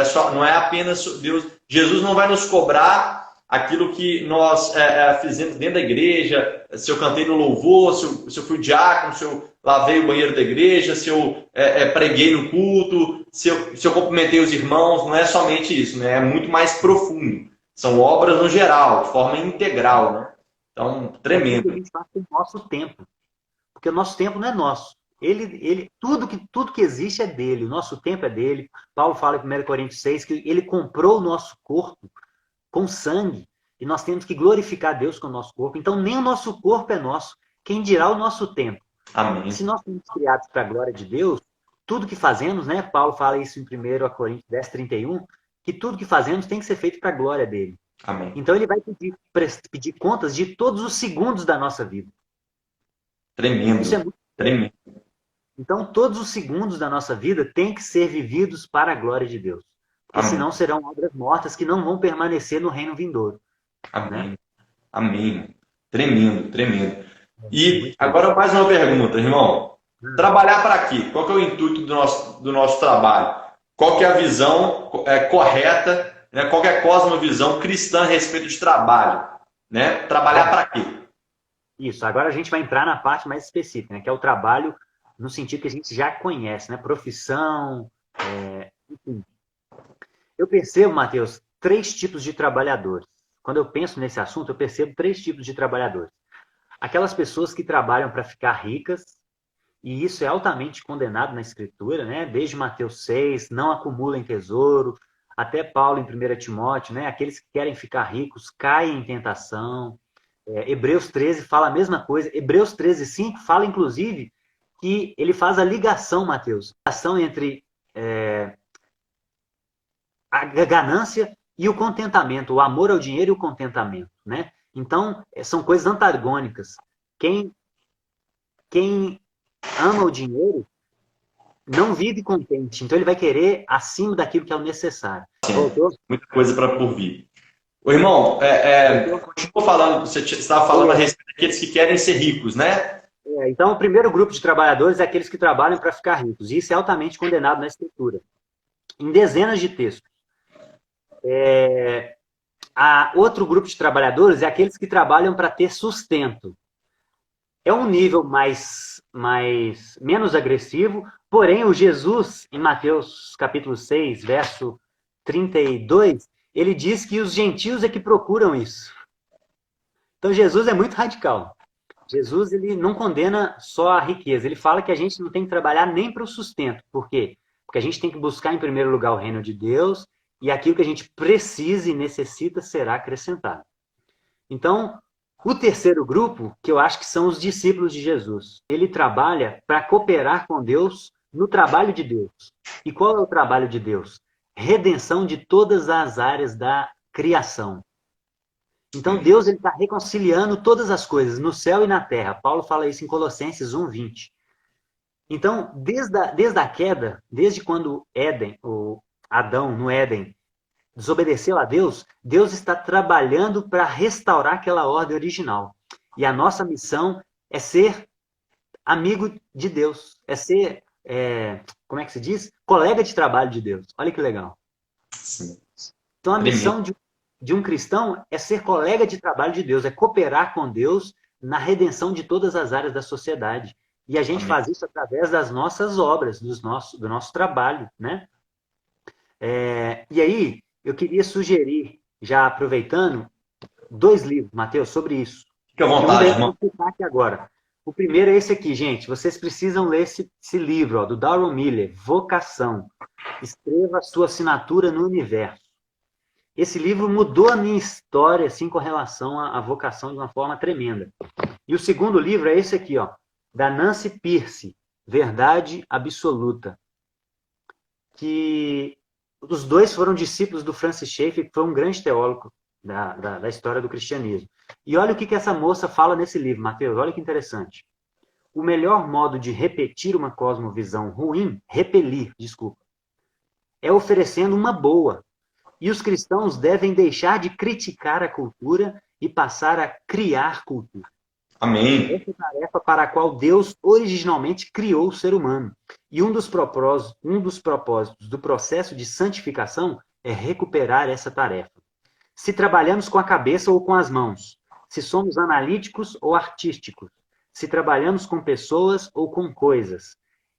é apenas Deus. Jesus não vai nos cobrar aquilo que nós fizemos dentro da igreja, se eu cantei no louvor, se eu fui diácono, se eu lavei o banheiro da igreja, se eu preguei no culto, se eu cumprimentei os irmãos. Não é somente isso, né? É muito mais profundo. São obras no geral, de forma integral, né? Então, É aquilo que a tremendo. gente faz com o nosso tempo. Porque o nosso tempo não é nosso. Tudo que existe é dele, o nosso tempo é dele. Paulo fala em 1 Coríntios 6 que ele comprou o nosso corpo com sangue e nós temos que glorificar Deus com o nosso corpo. Então, nem o nosso corpo é nosso. Quem dirá o nosso tempo? E Amém. se nós somos criados para a glória de Deus, tudo que fazemos, né? Paulo fala isso em 1 Coríntios 10, 31, que tudo que fazemos tem que ser feito para a glória dele. Amém. Então, ele vai pedir contas de todos os segundos da nossa vida. Tremendo. Isso é muito Tremendo. Então, todos os segundos da nossa vida têm que ser vividos para a glória de Deus. Porque Amém. senão serão obras mortas que não vão permanecer no reino vindouro. Amém. Né? Amém. Tremendo, tremendo. E agora mais uma pergunta, irmão. Trabalhar para quê? Qual que é o intuito do nosso trabalho? Qual que é a visão correta, né? Qual que é a cosmovisão cristã a respeito de trabalho? Né? Trabalhar para quê? Isso, agora a gente vai entrar na parte mais específica, né? Que é o trabalho no sentido que a gente já conhece, né? Profissão, enfim. Eu percebo, Mateus, 3 tipos de trabalhadores. Quando eu penso nesse assunto, eu percebo 3 tipos de trabalhadores. Aquelas pessoas que trabalham para ficar ricas, e isso é altamente condenado na Escritura, né? Desde Mateus 6, não acumulem tesouro, até Paulo em 1 Timóteo, né? Aqueles que querem ficar ricos caem em tentação. Hebreus 13 fala a mesma coisa. Hebreus 13, 5 fala, inclusive, que ele faz a ligação, Mateus, a ligação entre a ganância e o contentamento, o amor ao dinheiro e o contentamento, né? Então, são coisas antagônicas. Quem ama o dinheiro não vive contente, então ele vai querer acima daquilo que é o necessário. Voltou? Muita coisa para por vir. Ô, irmão, continua falando, você estava falando a respeito daqueles que querem ser ricos, né? Então, o primeiro grupo de trabalhadores é aqueles que trabalham para ficar ricos. E isso é altamente condenado na Escritura. Em dezenas de textos. Outro grupo de trabalhadores é aqueles que trabalham para ter sustento. É um nível menos agressivo, porém o Jesus, em Mateus capítulo 6, verso 32, ele diz que os gentios é que procuram isso. Então Jesus é muito radical. Jesus, ele não condena só a riqueza. Ele fala que a gente não tem que trabalhar nem para o sustento. Por quê? Porque a gente tem que buscar em primeiro lugar o reino de Deus e aquilo que a gente precisa e necessita será acrescentado. Então, o terceiro grupo, que eu acho que são os discípulos de Jesus, ele trabalha para cooperar com Deus no trabalho de Deus. E qual é o trabalho de Deus? Redenção de todas as áreas da criação. Então, Deus está reconciliando todas as coisas, no céu e na terra. Paulo fala isso em Colossenses 1:20. Então, desde a queda, desde quando Adão, no Éden, desobedeceu a Deus, Deus está trabalhando para restaurar aquela ordem original. E a nossa missão é ser amigo de Deus, é ser, como é que se diz? Colega de trabalho de Deus. Olha que legal. Sim. Então, a missão de um cristão é ser colega de trabalho de Deus, é cooperar com Deus na redenção de todas as áreas da sociedade. E a gente faz isso através das nossas obras, do nosso trabalho, né? E aí, eu queria sugerir, já aproveitando, 2 livros, Mateus, sobre isso. Fique à vontade, irmão. Aqui agora. O primeiro é esse aqui, gente. Vocês precisam ler esse livro, ó, do Darrell Miller, Vocação. Escreva a sua assinatura no universo. Esse livro mudou a minha história, assim, com relação à vocação de uma forma tremenda. E o segundo livro é esse aqui, ó, da Nancy Pearce, Verdade Absoluta. Que os dois foram discípulos do Francis Schaeffer, que foi um grande teólogo da história do cristianismo. E olha o que essa moça fala nesse livro, Mateus, olha que interessante. O melhor modo de repetir uma cosmovisão ruim, é oferecendo uma boa. E os cristãos devem deixar de criticar a cultura e passar a criar cultura. Amém. Essa é a tarefa para a qual Deus originalmente criou o ser humano. E um dos propósitos do processo de santificação é recuperar essa tarefa. Se trabalhamos com a cabeça ou com as mãos, se somos analíticos ou artísticos, se trabalhamos com pessoas ou com coisas,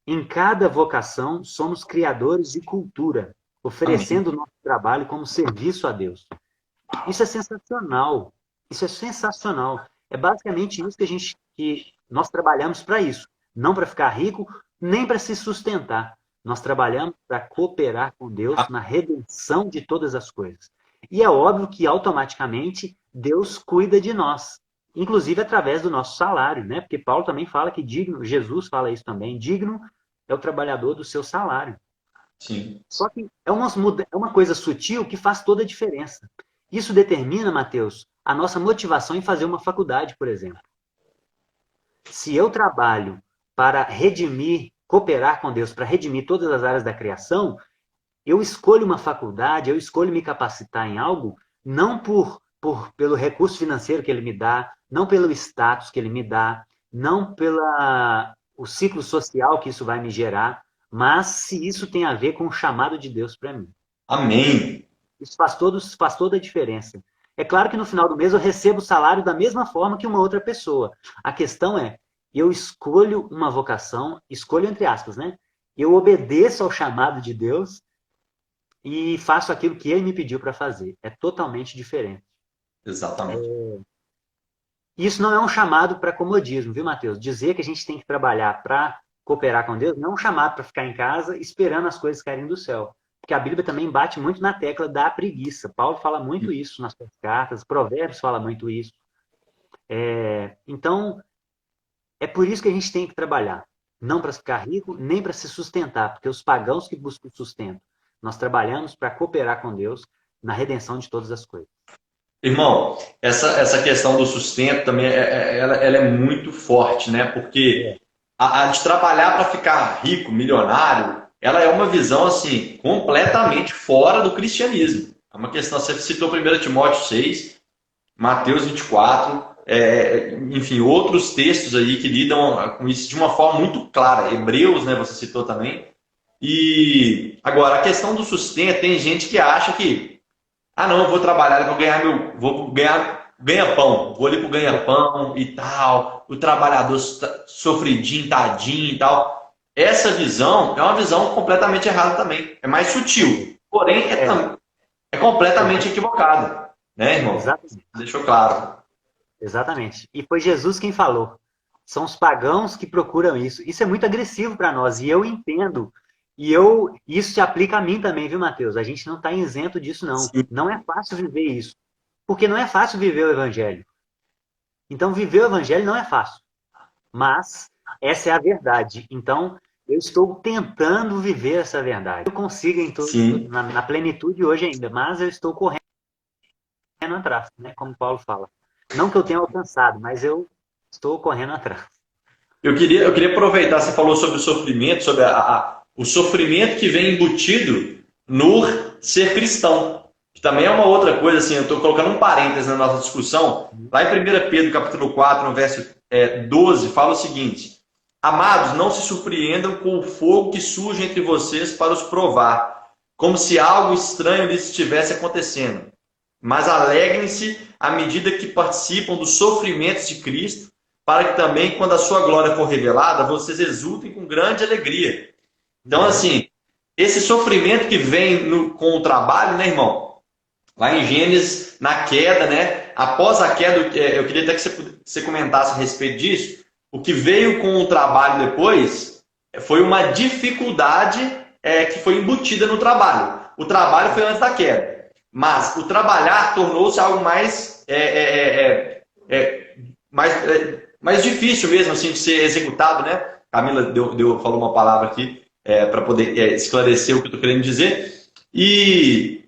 em cada vocação somos criadores de cultura, oferecendo o nosso trabalho como serviço a Deus. Isso é sensacional. Isso é sensacional. É basicamente isso que nós trabalhamos para isso. Não para ficar rico, nem para se sustentar. Nós trabalhamos para cooperar com Deus na redenção de todas as coisas. E é óbvio que automaticamente Deus cuida de nós, inclusive através do nosso salário, né? Porque Paulo também fala que digno, Jesus fala isso também, digno é o trabalhador do seu salário. Sim. Só que é uma coisa sutil que faz toda a diferença. Isso determina, Mateus, a nossa motivação em fazer uma faculdade, por exemplo. Se eu trabalho para redimir, cooperar com Deus, para redimir todas as áreas da criação, eu escolho uma faculdade, eu escolho me capacitar em algo, não pelo recurso financeiro que ele me dá, não pelo status que ele me dá, não pelo ciclo social que isso vai me gerar, mas se isso tem a ver com o chamado de Deus para mim. Amém. Isso faz toda a diferença. É claro que no final do mês eu recebo o salário da mesma forma que uma outra pessoa. A questão é, eu escolho uma vocação, escolho entre aspas, né? Eu obedeço ao chamado de Deus e faço aquilo que ele me pediu para fazer. É totalmente diferente. Exatamente. Isso não é um chamado para comodismo, viu, Mateus? Dizer que a gente tem que trabalhar para cooperar com Deus não é um chamado para ficar em casa esperando as coisas caírem do céu. Porque a Bíblia também bate muito na tecla da preguiça. Paulo fala muito isso nas suas cartas, Provérbios fala muito isso. Então, é por isso que a gente tem que trabalhar. Não para ficar rico, nem para se sustentar, porque os pagãos que buscam sustento. Nós trabalhamos para cooperar com Deus na redenção de todas as coisas. Irmão, essa questão do sustento também, ela é muito forte, né? Porque a de trabalhar para ficar rico, milionário, ela é uma visão, assim, completamente fora do cristianismo. É uma questão, você citou 1 Timóteo 6, Mateus 24, enfim, outros textos aí que lidam com isso de uma forma muito clara. Hebreus, né, você citou também. E agora, a questão do sustento, tem gente que acha que não, eu vou trabalhar, vou ganhar ganha-pão, vou ali pro ganha-pão e tal, o trabalhador sofridinho, tadinho e tal. Essa visão é uma visão completamente errada também. É mais sutil, porém é completamente equivocada. Né, irmão? Exatamente. Deixou claro. Exatamente. E foi Jesus quem falou. São os pagãos que procuram isso. Isso é muito agressivo para nós, e eu entendo. Isso se aplica a mim também, viu, Mateus? A gente não está isento disso, não. Sim. Não é fácil viver isso. Porque não é fácil viver o evangelho. Então, viver o evangelho não é fácil. Mas essa é a verdade. Então, eu estou tentando viver essa verdade. Eu consigo na plenitude hoje ainda, mas eu estou correndo atrás, né? Como Paulo fala. Não que eu tenha alcançado, mas eu estou correndo atrás. Eu queria aproveitar, você falou sobre o sofrimento, sobre o sofrimento que vem embutido no ser cristão. Que também é uma outra coisa, assim, eu estou colocando um parênteses na nossa discussão. Lá em 1 Pedro, capítulo 4, no verso 12, fala o seguinte: Amados, não se surpreendam com o fogo que surge entre vocês para os provar, como se algo estranho lhes estivesse acontecendo. Mas alegrem-se à medida que participam dos sofrimentos de Cristo, para que também, quando a sua glória for revelada, vocês exultem com grande alegria. Então, assim, esse sofrimento que vem com o trabalho, né, irmão? Lá em Gênesis, na queda, né? Após a queda, eu queria até que você comentasse a respeito disso. O que veio com o trabalho depois foi uma dificuldade que foi embutida no trabalho. O trabalho foi antes da queda, mas o trabalhar tornou-se algo mais difícil mesmo assim de ser executado, né? Camila falou uma palavra aqui para poder esclarecer o que eu estou querendo dizer. E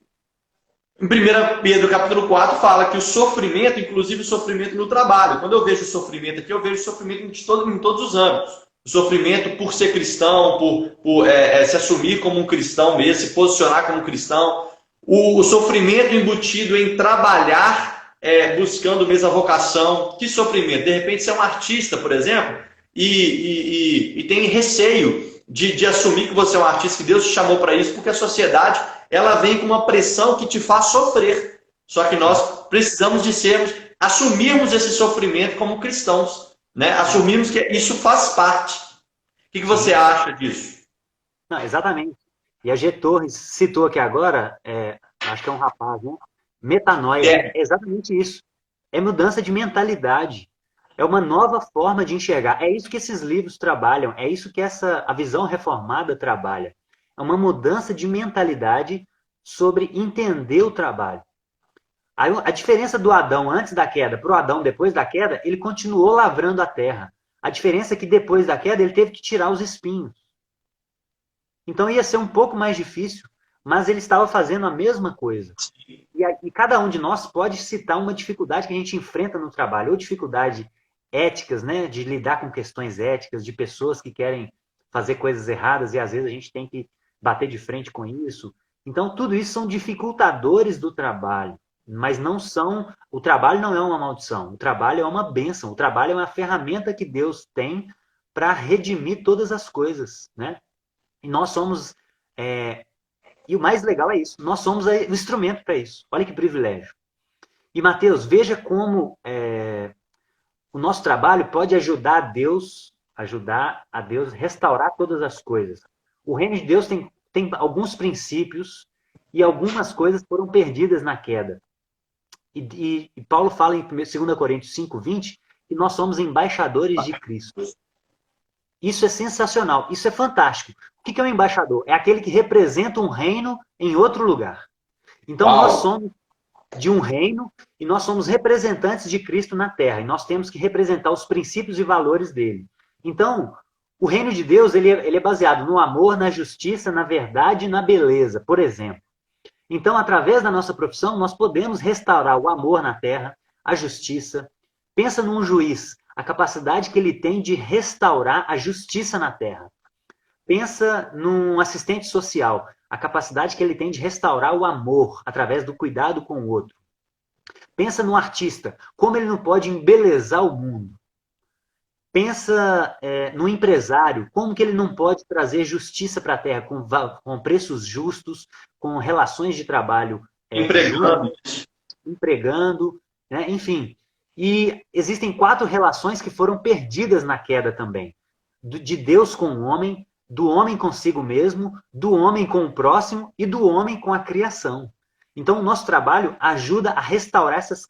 em 1 Pedro capítulo 4 fala que o sofrimento, inclusive o sofrimento no trabalho. Quando eu vejo o sofrimento aqui, eu vejo o sofrimento em todos os âmbitos. O sofrimento por ser cristão, por se assumir como um cristão mesmo, se posicionar como um cristão. O sofrimento embutido em trabalhar, buscando mesmo a vocação. Que sofrimento? De repente você é um artista, por exemplo, e tem receio de assumir que você é um artista, que Deus te chamou para isso, porque a sociedade ela vem com uma pressão que te faz sofrer. Só que nós precisamos assumirmos esse sofrimento como cristãos, né? Assumirmos que isso faz parte. O que você acha disso? Não, exatamente. E a G. Torres citou aqui agora, acho que é um rapaz, né? Metanoia. É exatamente isso. É mudança de mentalidade. É uma nova forma de enxergar. É isso que esses livros trabalham. É isso que a visão reformada trabalha. É uma mudança de mentalidade sobre entender o trabalho. A diferença do Adão antes da queda para o Adão depois da queda, ele continuou lavrando a terra. A diferença é que depois da queda ele teve que tirar os espinhos. Então ia ser um pouco mais difícil, mas ele estava fazendo a mesma coisa. E cada um de nós pode citar uma dificuldade que a gente enfrenta no trabalho, ou dificuldade éticas, né, de lidar com questões éticas, de pessoas que querem fazer coisas erradas e às vezes a gente tem que bater de frente com isso. Então, tudo isso são dificultadores do trabalho, mas não são... O trabalho não é uma maldição, o trabalho é uma bênção, o trabalho é uma ferramenta que Deus tem para redimir todas as coisas, né? E nós somos... E o mais legal é isso, nós somos o instrumento para isso. Olha que privilégio. E, Mateus, veja como o nosso trabalho pode ajudar a Deus a restaurar todas as coisas. O reino de Deus tem alguns princípios e algumas coisas foram perdidas na queda. E Paulo fala em 2 Coríntios 5:20 que nós somos embaixadores de Cristo. Isso é sensacional, isso é fantástico. O que é um embaixador? É aquele que representa um reino em outro lugar. Então nós somos de um reino e nós somos representantes de Cristo na terra. E nós temos que representar os princípios e valores dele. Então, o reino de Deus ele é baseado no amor, na justiça, na verdade e na beleza, por exemplo. Então, através da nossa profissão, nós podemos restaurar o amor na terra, a justiça. Pensa num juiz, a capacidade que ele tem de restaurar a justiça na terra. Pensa num assistente social, a capacidade que ele tem de restaurar o amor através do cuidado com o outro. Pensa no artista, como ele não pode embelezar o mundo. Pensa no empresário, como que ele não pode trazer justiça para a terra com preços justos, com relações de trabalho empregando, né? Enfim. E existem 4 relações que foram perdidas na queda também. De Deus com o homem, do homem consigo mesmo, do homem com o próximo e do homem com a criação. Então, o nosso trabalho ajuda a restaurar essas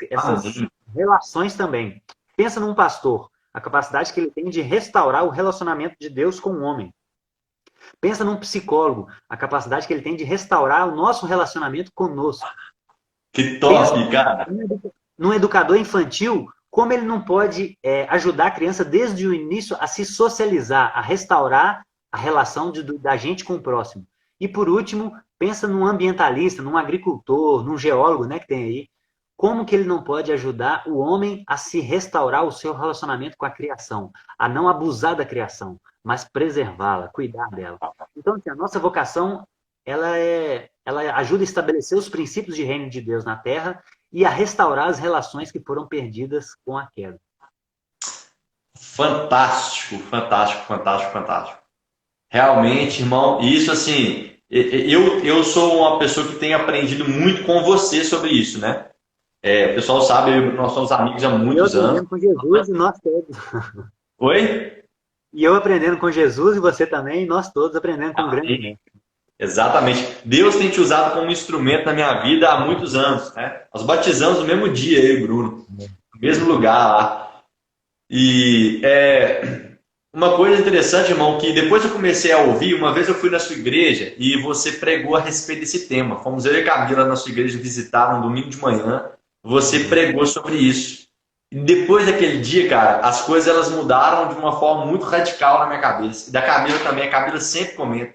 relações também. Pensa num pastor. a capacidade que ele tem de restaurar o relacionamento de Deus com o homem. Pensa num psicólogo, a capacidade que ele tem de restaurar o nosso relacionamento conosco. Que top, cara! Num educador infantil, como ele não pode ajudar a criança desde o início a se socializar, a restaurar a relação da gente com o próximo. E por último, pensa num ambientalista, num agricultor, num geólogo, né, que tem aí. Como que ele não pode ajudar o homem a se restaurar o seu relacionamento com a criação, a não abusar da criação, mas preservá-la, cuidar dela. Então, assim, a nossa vocação, ela ajuda a estabelecer os princípios de reino de Deus na Terra e a restaurar as relações que foram perdidas com a queda. Fantástico, fantástico, fantástico, fantástico. Realmente, irmão, isso assim, eu sou uma pessoa que tem aprendido muito com você sobre isso, né? O pessoal sabe, nós somos amigos há muitos anos. Eu aprendendo com Jesus e nós todos. Oi? E eu aprendendo com Jesus e você também, e nós todos aprendendo com um grande mestre. Exatamente. Deus tem te usado como instrumento na minha vida há muitos anos, né? Nós batizamos no mesmo dia, eu e Bruno, no mesmo lugar lá. E uma coisa interessante, irmão, que depois eu comecei a ouvir, uma vez eu fui na sua igreja e você pregou a respeito desse tema. Fomos eu e a Camila na sua igreja visitar no domingo de manhã. Você pregou sobre isso. E depois daquele dia, cara, as coisas elas mudaram de uma forma muito radical na minha cabeça. E da Camila também, a Camila sempre comenta,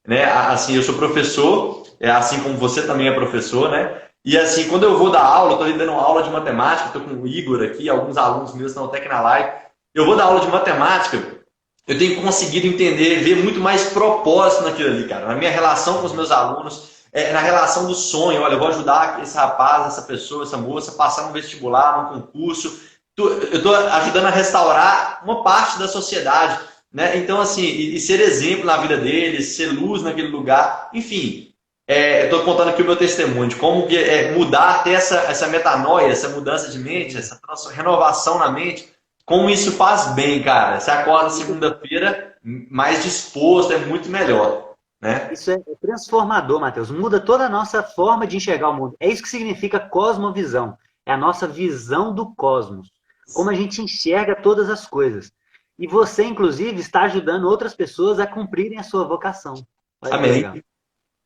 né? Assim, eu sou professor, assim como você também é professor, né? E assim, quando eu vou dar aula, eu estou dando aula de matemática, estou com o Igor aqui, alguns alunos meus estão até aqui na live. Eu vou dar aula de matemática, eu tenho conseguido entender, ver muito mais propósito naquilo ali, cara. Na minha relação com os meus alunos, na relação do sonho. Olha, eu vou ajudar esse rapaz, essa pessoa, essa moça, a passar no vestibular, num concurso. Eu estou ajudando a restaurar uma parte da sociedade, né? Então, assim, e ser exemplo na vida deles, ser luz naquele lugar. Enfim, eu estou contando aqui o meu testemunho de como mudar, ter essa metanoia, essa mudança de mente, essa renovação na mente. Como isso faz bem, cara. Você acorda segunda-feira mais disposto, é muito melhor, né? Isso é transformador, Matheus. Muda toda a nossa forma de enxergar o mundo. É isso que significa cosmovisão. É a nossa visão do cosmos. Como a gente enxerga todas as coisas. E você, inclusive, está ajudando outras pessoas a cumprirem a sua vocação. Olha, amém.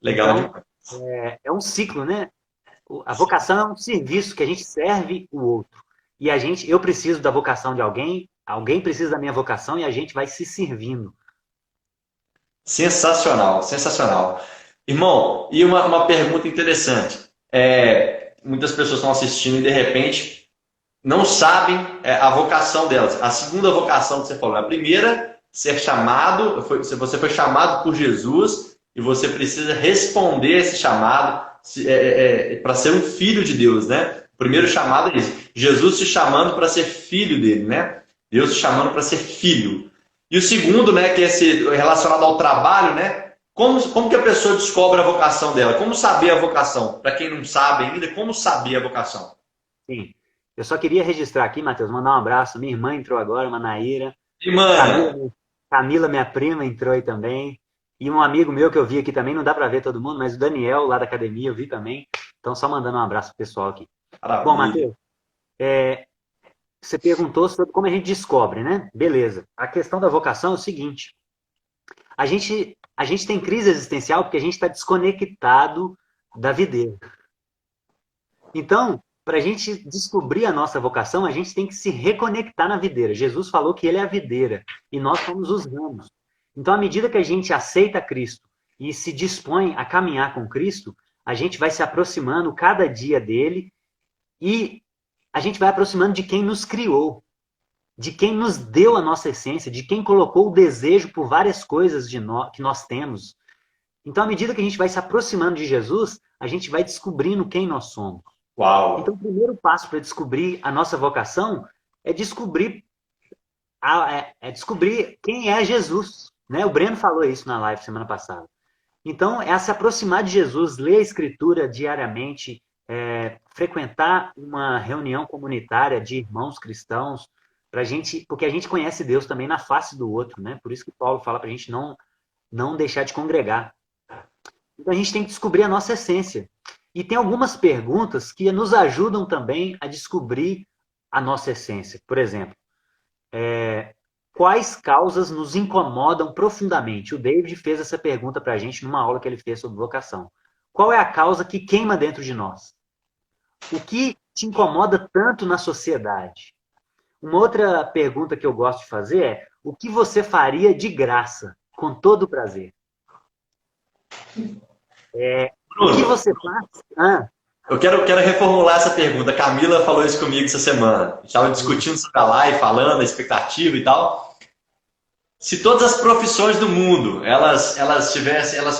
Legal. Então, é um ciclo, né? A vocação é um serviço que a gente serve o outro. E eu preciso da vocação de alguém precisa da minha vocação e a gente vai se servindo. Sensacional, sensacional. Irmão, e uma pergunta interessante. Muitas pessoas estão assistindo e de repente não sabem a vocação delas. A segunda vocação que você falou, a primeira, ser chamado, você foi chamado por Jesus e você precisa responder esse chamado para ser um filho de Deus, né? O primeiro chamado é isso. Jesus te chamando para ser filho dele, né? Deus te chamando para ser filho. E o segundo, né, que é esse relacionado ao trabalho, né? Como que a pessoa descobre a vocação dela? Como saber a vocação? Para quem não sabe ainda, como saber a vocação? Sim. Eu só queria registrar aqui, Matheus, mandar um abraço. Minha irmã entrou agora, Manaíra. Irmã! Camila, minha prima, entrou aí também. E um amigo meu que eu vi aqui também, não dá para ver todo mundo, mas o Daniel, lá da academia, eu vi também. Então, só mandando um abraço pro pessoal aqui. Maravilha. Bom, Matheus, você perguntou sobre como a gente descobre, né? Beleza. A questão da vocação é o seguinte. A gente tem crise existencial porque a gente está desconectado da videira. Então, para a gente descobrir a nossa vocação, a gente tem que se reconectar na videira. Jesus falou que ele é a videira e nós somos os ramos. Então, à medida que a gente aceita Cristo e se dispõe a caminhar com Cristo, a gente vai se aproximando cada dia dele e a gente vai aproximando de quem nos criou, de quem nos deu a nossa essência, de quem colocou o desejo por várias coisas que nós temos. Então, à medida que a gente vai se aproximando de Jesus, a gente vai descobrindo quem nós somos. Uau. Então, o primeiro passo para descobrir a nossa vocação é descobrir quem é Jesus. Né? O Breno falou isso na live semana passada. Então, é se aproximar de Jesus, ler a Escritura diariamente, frequentar uma reunião comunitária de irmãos cristãos, porque a gente conhece Deus também na face do outro. Né? Por isso que Paulo fala para a gente não deixar de congregar. Então, a gente tem que descobrir a nossa essência. E tem algumas perguntas que nos ajudam também a descobrir a nossa essência. Por exemplo, quais causas nos incomodam profundamente? O David fez essa pergunta para a gente numa aula que ele fez sobre vocação. Qual é a causa que queima dentro de nós? O que te incomoda tanto na sociedade? Uma outra pergunta que eu gosto de fazer é: o que você faria de graça, com todo prazer? O que Bruno, você faz? Ah, eu quero reformular essa pergunta. A Camila falou isso comigo essa semana. Estava discutindo sobre a live, falando, a expectativa e tal. Se todas as profissões do mundo elas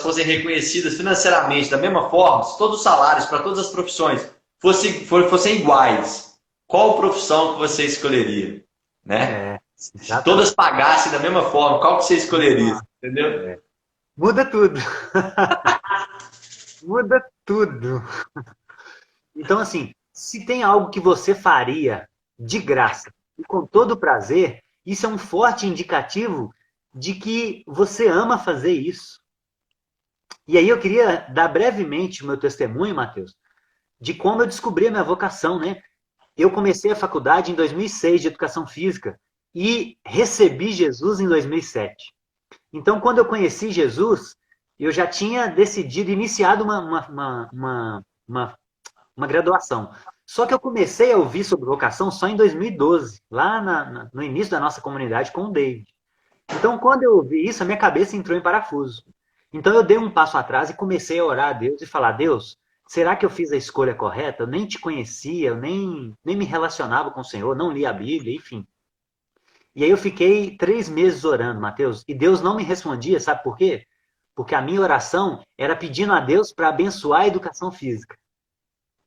fossem reconhecidas financeiramente da mesma forma, se todos os salários para todas as profissões fossem iguais, qual profissão que você escolheria, né? Se exatamente. todas pagassem da mesma forma, qual que você escolheria, entendeu? Muda tudo. Muda tudo. Então, assim, se tem algo que você faria de graça e com todo prazer, isso é um forte indicativo de que você ama fazer isso. E aí eu queria dar brevemente o meu testemunho, Matheus, de como eu descobri a minha vocação, né? Eu comecei a faculdade em 2006 de Educação Física e recebi Jesus em 2007. Então, quando eu conheci Jesus, eu já tinha decidido, iniciado uma graduação. Só que eu comecei a ouvir sobre vocação só em 2012, lá no início da nossa comunidade com o David. Então, quando eu ouvi isso, a minha cabeça entrou em parafuso. Então, eu dei um passo atrás e comecei a orar a Deus e falar: Deus, será que eu fiz a escolha correta? Eu nem te conhecia, eu nem me relacionava com o Senhor, não li a Bíblia, enfim. E aí eu fiquei 3 meses orando, Mateus, e Deus não me respondia, sabe por quê? Porque a minha oração era pedindo a Deus para abençoar a educação física,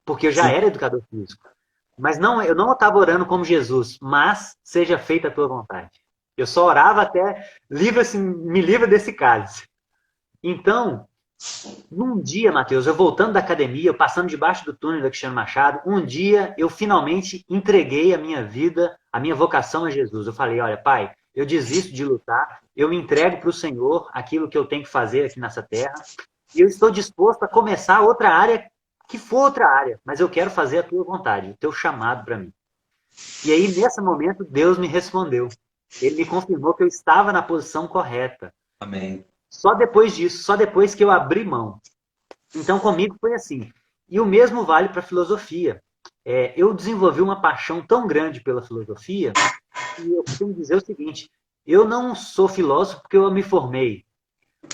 porque eu já Sim. era educador físico. Mas não, eu não estava orando como Jesus, mas seja feita a tua vontade. Eu só orava até, me livra desse cálice. Então, num dia, Matheus, eu voltando da academia, eu passando debaixo do túnel da Cristiano Machado, um dia eu finalmente entreguei a minha vida, a minha vocação a Jesus. Eu falei: olha, pai, eu desisto de lutar, eu me entrego para o Senhor, aquilo que eu tenho que fazer aqui nessa terra, e eu estou disposto a começar outra área, que for outra área, mas eu quero fazer a tua vontade, o teu chamado para mim. E aí, nesse momento, Deus me respondeu. Ele me confirmou que eu estava na posição correta. Amém. Só depois disso, só depois que eu abri mão. Então, comigo foi assim. E o mesmo vale para a filosofia. Eu desenvolvi uma paixão tão grande pela filosofia que eu costumo dizer o seguinte: eu não sou filósofo porque eu me formei,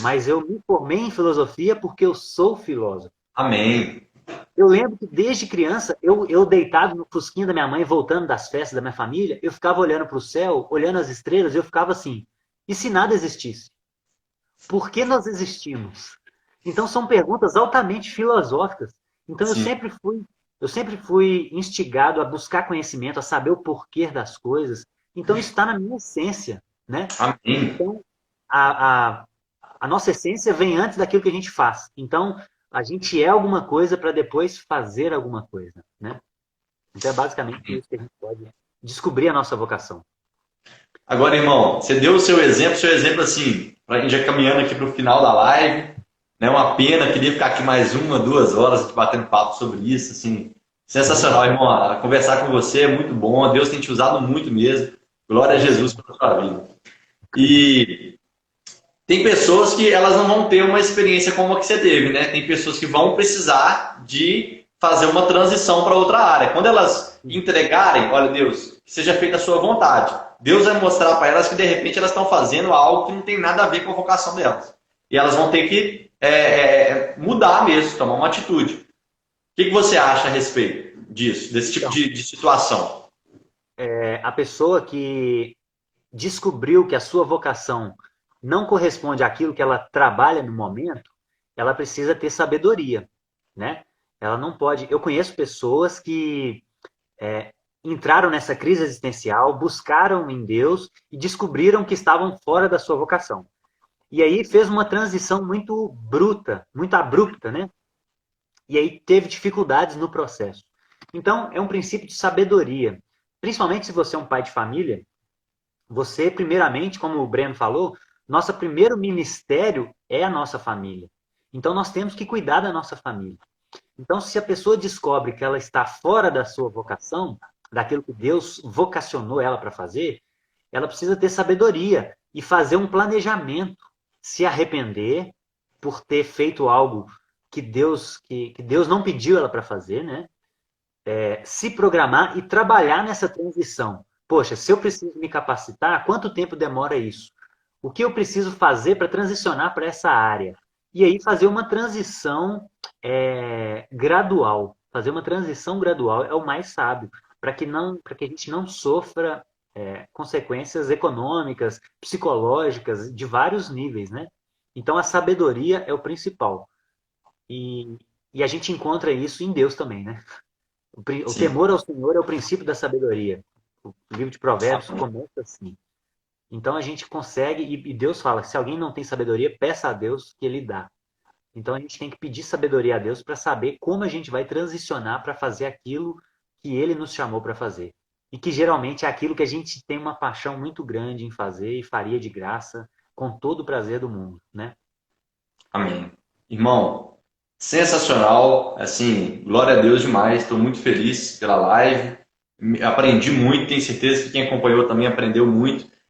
mas eu me formei em filosofia porque eu sou filósofo. Amém. Eu lembro que desde criança, eu deitado no fusquinha da minha mãe, voltando das festas da minha família, eu ficava olhando para o céu, olhando as estrelas, e eu ficava assim: e se nada existisse? Por que nós existimos? Então são perguntas altamente filosóficas. Então Sim. eu sempre fui instigado a buscar conhecimento, a saber o porquê das coisas. Então isso está na minha essência, né? Amém. Então a, a, a nossa essência vem antes daquilo que a gente faz. Então a gente é alguma coisa para depois fazer alguma coisa, né? Então é basicamente isso que a gente pode descobrir a nossa vocação. Agora, irmão, você deu o seu exemplo assim, para a gente já caminhando aqui para o final da live, né? Uma pena, queria ficar aqui mais 1, 2 horas aqui batendo papo sobre isso, assim, sensacional, irmão. Conversar com você é muito bom, Deus tem te usado muito mesmo. Glória a Jesus pela sua vida. E tem pessoas que elas não vão ter uma experiência como a que você teve, né? Tem pessoas que vão precisar de fazer uma transição para outra área. Quando elas entregarem, olha, Deus, que seja feita a sua vontade. Deus vai mostrar para elas que de repente elas estão fazendo algo que não tem nada a ver com a vocação delas. E elas vão ter que mudar mesmo, tomar uma atitude. O que você acha a respeito disso, desse tipo de situação? A pessoa que descobriu que a sua vocação não corresponde àquilo que ela trabalha no momento, ela precisa ter sabedoria, né? Ela não pode. Eu conheço pessoas que entraram nessa crise existencial, buscaram em Deus e descobriram que estavam fora da sua vocação. E aí fez uma transição muito bruta, muito abrupta, né? E aí teve dificuldades no processo. Então, é um princípio de sabedoria. Principalmente se você é um pai de família, você, primeiramente, como o Breno falou, nosso primeiro ministério é a nossa família. Então, nós temos que cuidar da nossa família. Então, se a pessoa descobre que ela está fora da sua vocação, daquilo que Deus vocacionou ela para fazer, ela precisa ter sabedoria e fazer um planejamento, se arrepender por ter feito algo que Deus não pediu ela para fazer, né? Se programar e trabalhar nessa transição. Poxa, se eu preciso me capacitar, quanto tempo demora isso? O que eu preciso fazer para transicionar para essa área? E aí fazer uma transição gradual. Fazer uma transição gradual é o mais sábio, para que a gente não sofra consequências econômicas, psicológicas, de vários níveis, né? Então a sabedoria é o principal. E, e a gente encontra isso em Deus também, né? O Sim. temor ao Senhor é o princípio da sabedoria. O livro de Provérbios Amém. começa assim. Então a gente consegue, e Deus fala que se alguém não tem sabedoria, peça a Deus que ele dá. Então a gente tem que pedir sabedoria a Deus para saber como a gente vai transicionar para fazer aquilo que ele nos chamou para fazer. E que geralmente é aquilo que a gente tem uma paixão muito grande em fazer e faria de graça, com todo o prazer do mundo, né? Amém. Irmão, sensacional. Assim, glória a Deus demais. Estou muito feliz pela live. Aprendi muito. Tenho certeza que quem acompanhou também aprendeu muito.